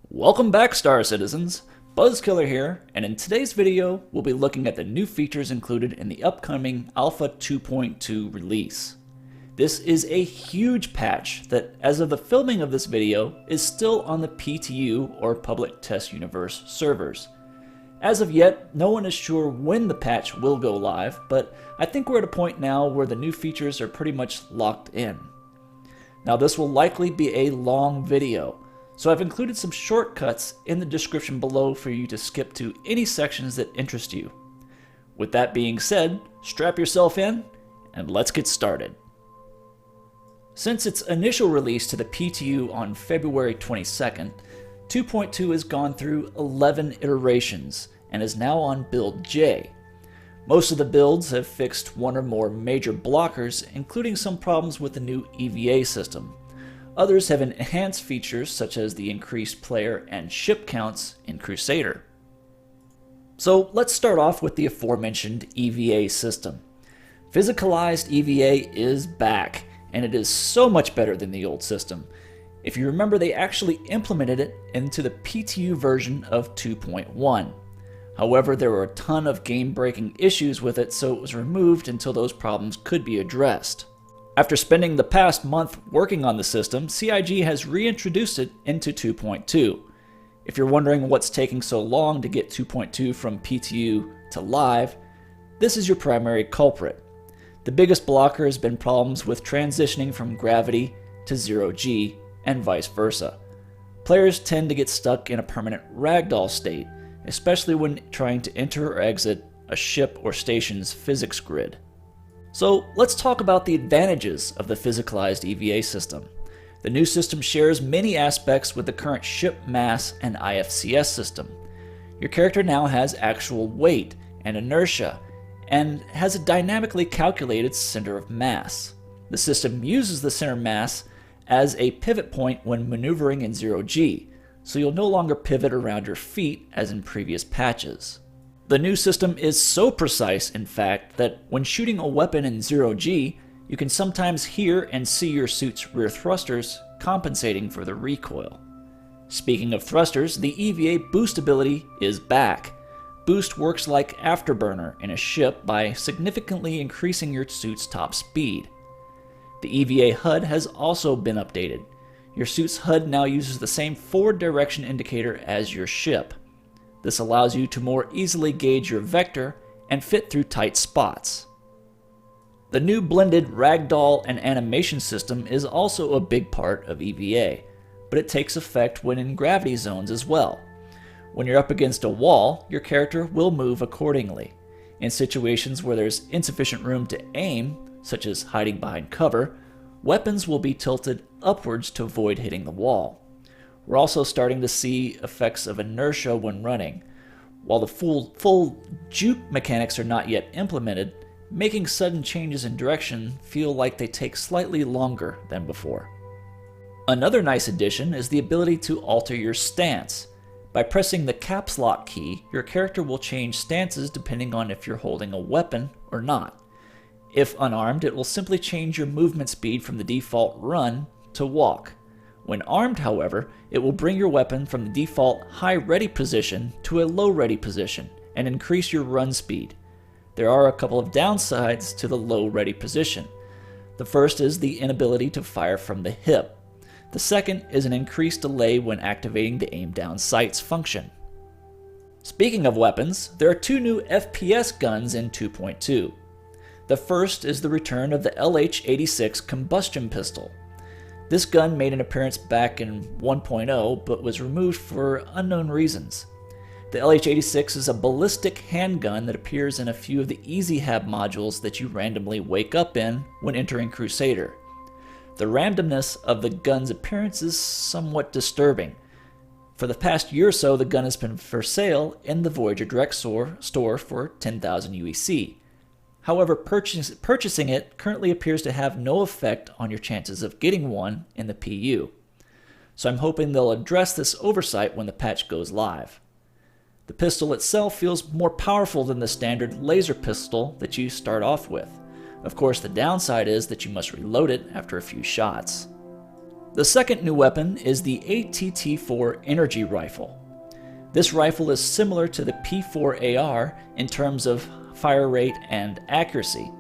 Welcome back, Star Citizens! BuzZz here, and in today's video, we'll be looking at the new features included in the upcoming Alpha 2.2 release. This is a huge patch that, as of the filming of this video, is still on the PTU or Public Test Universe servers. As of yet, no one is sure when the patch will go live, but I think we're at a point now where the new features are pretty much locked in. Now, this will likely be a long video, so I've included some shortcuts in the description below for you to skip to any sections that interest you. With that being said, strap yourself in and let's get started. Since its initial release to the PTU on February 22nd, 2.2 has gone through 11 iterations and is now on build J. Most of the builds have fixed one or more major blockers, including some problems with the new EVA system. Others have enhanced features such as the increased player and ship counts in Crusader. So let's start off with the aforementioned EVA system. Physicalized EVA is back, and it is so much better than the old system. If you remember, they actually implemented it into the PTU version of 2.1. However, there were a ton of game-breaking issues with it, so it was removed until those problems could be addressed. After spending the past month working on the system, CIG has reintroduced it into 2.2. If you're wondering what's taking so long to get 2.2 from PTU to live, this is your primary culprit. The biggest blocker has been problems with transitioning from gravity to 0G and vice versa. Players tend to get stuck in a permanent ragdoll state, especially when trying to enter or exit a ship or station's physics grid. So let's talk about the advantages of the Physicalized EVA system. The new system shares many aspects with the current ship mass and IFCS system. Your character now has actual weight and inertia, and has a dynamically calculated center of mass. The system uses the center mass as a pivot point when maneuvering in 0G, so you'll no longer pivot around your feet as in previous patches. The new system is so precise, in fact, that when shooting a weapon in 0G, you can sometimes hear and see your suit's rear thrusters compensating for the recoil. Speaking of thrusters, the EVA boost ability is back. Boost works like afterburner in a ship by significantly increasing your suit's top speed. The EVA HUD has also been updated. Your suit's HUD now uses the same forward direction indicator as your ship. This allows you to more easily gauge your vector and fit through tight spots. The new blended ragdoll and animation system is also a big part of EVA, but it takes effect when in gravity zones as well. When you're up against a wall, your character will move accordingly. In situations where there's insufficient room to aim, such as hiding behind cover, weapons will be tilted upwards to avoid hitting the wall. We're also starting to see effects of inertia when running. While the full juke mechanics are not yet implemented, making sudden changes in direction feel like they take slightly longer than before. Another nice addition is the ability to alter your stance. By pressing the caps lock key, your character will change stances depending on if you're holding a weapon or not. If unarmed, it will simply change your movement speed from the default run to walk. When armed, however, it will bring your weapon from the default high ready position to a low ready position and increase your run speed. There are a couple of downsides to the low ready position. The first is the inability to fire from the hip. The second is an increased delay when activating the aim down sights function. Speaking of weapons, there are two new FPS guns in 2.2. The first is the return of the LH-86 combustion pistol. This gun made an appearance back in 1.0, but was removed for unknown reasons. The LH-86 is a ballistic handgun that appears in a few of the Easy Hab modules that you randomly wake up in when entering Crusader. The randomness of the gun's appearance is somewhat disturbing. For the past year or so, the gun has been for sale in the Voyager Direct store for 10,000 UEC. However, purchasing it currently appears to have no effect on your chances of getting one in the PU. So I'm hoping they'll address this oversight when the patch goes live. The pistol itself feels more powerful than the standard laser pistol that you start off with. Of course, the downside is that you must reload it after a few shots. The second new weapon is the ATT-4 Energy Rifle. This rifle is similar to the P4AR in terms of fire rate and accuracy,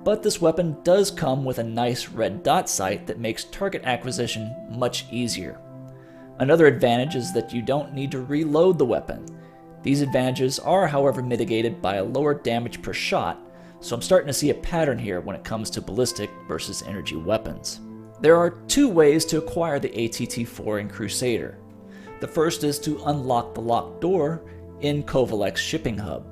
but this weapon does come with a nice red dot sight that makes target acquisition much easier. Another advantage is that you don't need to reload the weapon. These advantages are, however, mitigated by a lower damage per shot, so I'm starting to see a pattern here when it comes to ballistic versus energy weapons. There are two ways to acquire the ATT-4 in Crusader. The first is to unlock the locked door in Kovalek's shipping hub.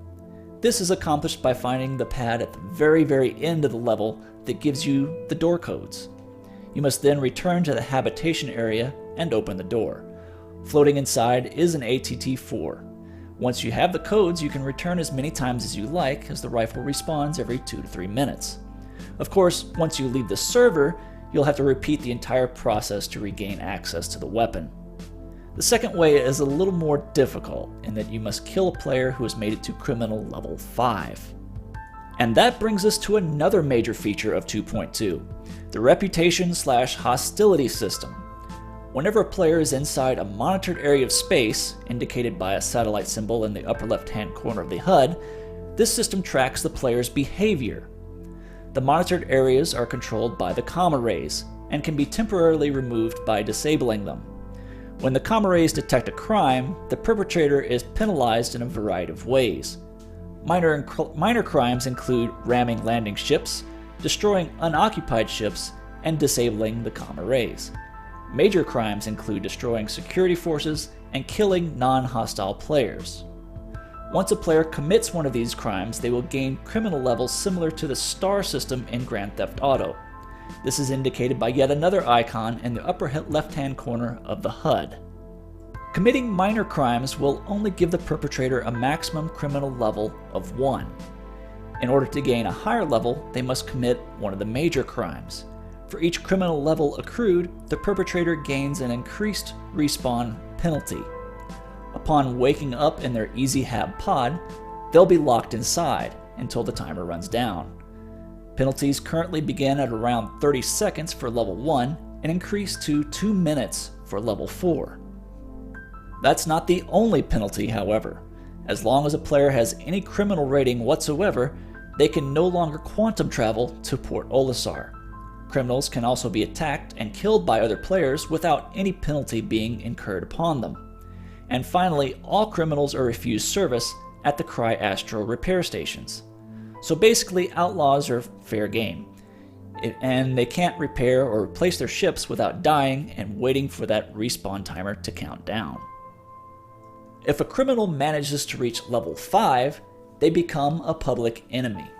This is accomplished by finding the pad at the very end of the level that gives you the door codes. You must then return to the habitation area and open the door. Floating inside is an ATT-4. Once you have the codes, you can return as many times as you like, as the rifle respawns every 2 to 3 minutes. Of course, once you leave the server, you'll have to repeat the entire process to regain access to the weapon. The second way is a little more difficult in that you must kill a player who has made it to criminal level 5. And that brings us to another major feature of 2.2, the reputation/hostility system. Whenever a player is inside a monitored area of space, indicated by a satellite symbol in the upper left-hand corner of the HUD, this system tracks the player's behavior. The monitored areas are controlled by the comma rays and can be temporarily removed by disabling them. When the comma rays detect a crime, the perpetrator is penalized in a variety of ways. Minor crimes include ramming landing ships, destroying unoccupied ships, and disabling the comma rays. Major crimes include destroying security forces and killing non-hostile players. Once a player commits one of these crimes, they will gain criminal levels similar to the star system in Grand Theft Auto. This is indicated by yet another icon in the upper left-hand corner of the HUD. Committing minor crimes will only give the perpetrator a maximum criminal level of 1. In order to gain a higher level, they must commit one of the major crimes. For each criminal level accrued, the perpetrator gains an increased respawn penalty. Upon waking up in their Easy Hab pod, they'll be locked inside until the timer runs down. Penalties currently begin at around 30 seconds for level 1 and increase to 2 minutes for level 4. That's not the only penalty, however. As long as a player has any criminal rating whatsoever, they can no longer quantum travel to Port Olisar. Criminals can also be attacked and killed by other players without any penalty being incurred upon them. And finally, all criminals are refused service at the Cry Astro repair stations. So basically, outlaws are fair game, and they can't repair or replace their ships without dying and waiting for that respawn timer to count down. If a criminal manages to reach level 5, they become a public enemy.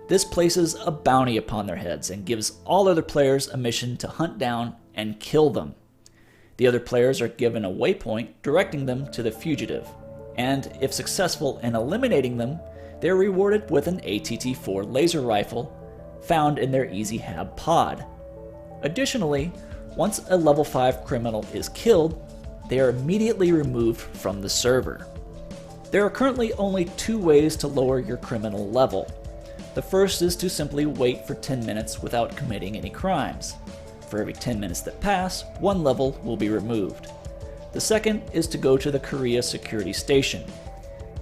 This places a bounty upon their heads and gives all other players a mission to hunt down and kill them. The other players are given a waypoint directing them to the fugitive, and if successful in eliminating them, they are rewarded with an ATT-4 laser rifle found in their Easy Hab pod. Additionally, once a level 5 criminal is killed, they are immediately removed from the server. There are currently only 2 ways to lower your criminal level. The first is to simply wait for 10 minutes without committing any crimes. For every 10 minutes that pass, 1 level will be removed. The second is to go to the Korea Security Station.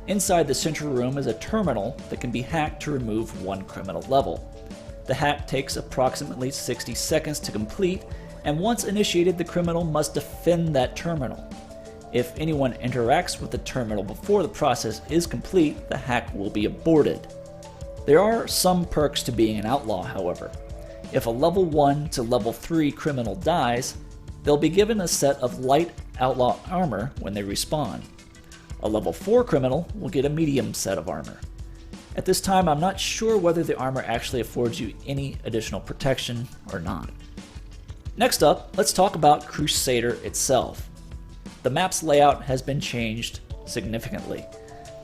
Inside the central room is a terminal that can be hacked to remove 1 criminal level. The hack takes approximately 60 seconds to complete, and once initiated, the criminal must defend that terminal. If anyone interacts with the terminal before the process is complete, the hack will be aborted. There are some perks to being an outlaw, however. If a level 1 to level 3 criminal dies, they'll be given a set of light outlaw armor when they respawn. A level 4 criminal will get a medium set of armor. At this time, I'm not sure whether the armor actually affords you any additional protection or not. Next up, let's talk about Crusader itself. The map's layout has been changed significantly.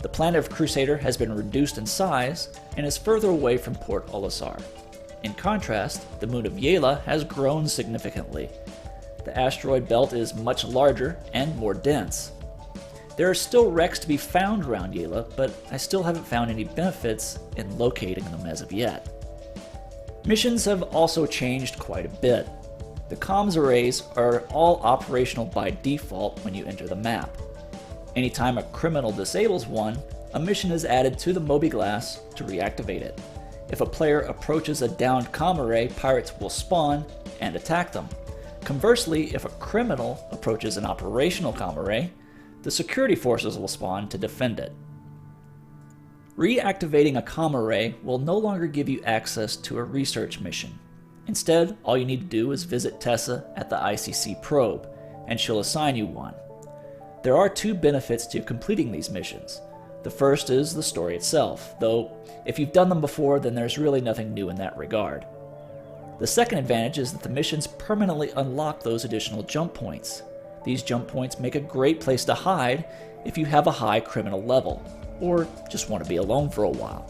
The planet of Crusader has been reduced in size and is further away from Port Olisar. In contrast, the moon of Yela has grown significantly. The asteroid belt is much larger and more dense. There are still wrecks to be found around Yela, but I still haven't found any benefits in locating them as of yet. Missions have also changed quite a bit. The comms arrays are all operational by default when you enter the map. Anytime a criminal disables one, a mission is added to the mobiGlass to reactivate it. If a player approaches a downed comm array, pirates will spawn and attack them. Conversely, if a criminal approaches an operational comm array, the security forces will spawn to defend it. Reactivating a comm array will no longer give you access to a research mission. Instead, all you need to do is visit Tessa at the ICC probe, and she'll assign you one. There are two benefits to completing these missions. The first is the story itself, though if you've done them before, then there's really nothing new in that regard. The second advantage is that the missions permanently unlock those additional jump points. These jump points make a great place to hide if you have a high criminal level, or just want to be alone for a while.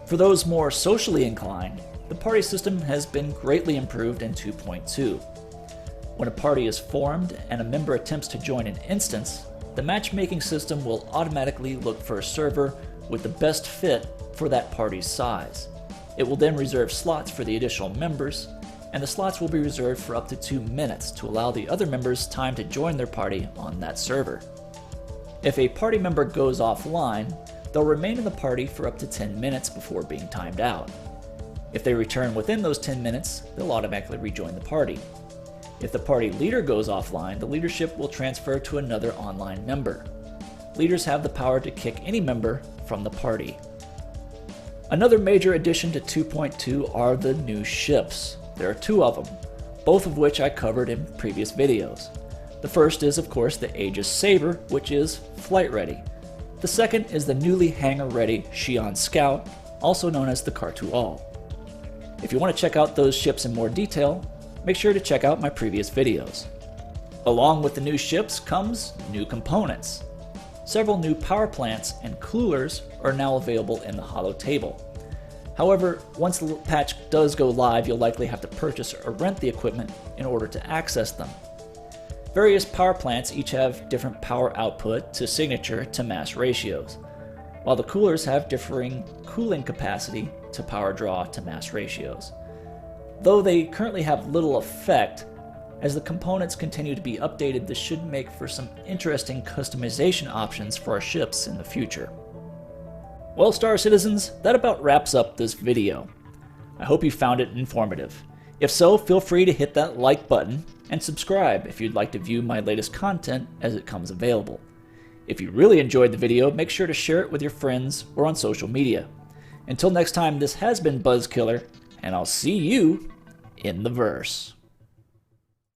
For those more socially inclined, the party system has been greatly improved in 2.2. When a party is formed and a member attempts to join an instance, the matchmaking system will automatically look for a server with the best fit for that party's size. It will then reserve slots for the additional members, and the slots will be reserved for up to 2 minutes to allow the other members time to join their party on that server. If a party member goes offline, they'll remain in the party for up to 10 minutes before being timed out. If they return within those 10 minutes, they'll automatically rejoin the party. If the party leader goes offline, the leadership will transfer to another online member. Leaders have the power to kick any member from the party. Another major addition to 2.2 are the new ships. There are 2 of them, both of which I covered in previous videos. The first is, of course, the Aegis Saber, which is flight ready. The second is the newly hangar ready Xi'an Scout, also known as the Cartual. If you want to check out those ships in more detail, make sure to check out my previous videos. Along with the new ships comes new components. Several new power plants and coolers are now available in the Holo table. However, once the patch does go live, you'll likely have to purchase or rent the equipment in order to access them. Various power plants each have different power output to signature to mass ratios, while the coolers have differing cooling capacity to power draw to mass ratios. Though they currently have little effect, as the components continue to be updated, this should make for some interesting customization options for our ships in the future. Well, Star Citizens, that about wraps up this video. I hope you found it informative. If so, feel free to hit that like button and subscribe if you'd like to view my latest content as it comes available. If you really enjoyed the video, make sure to share it with your friends or on social media. Until next time, this has been BuzZz, and I'll see you in the verse.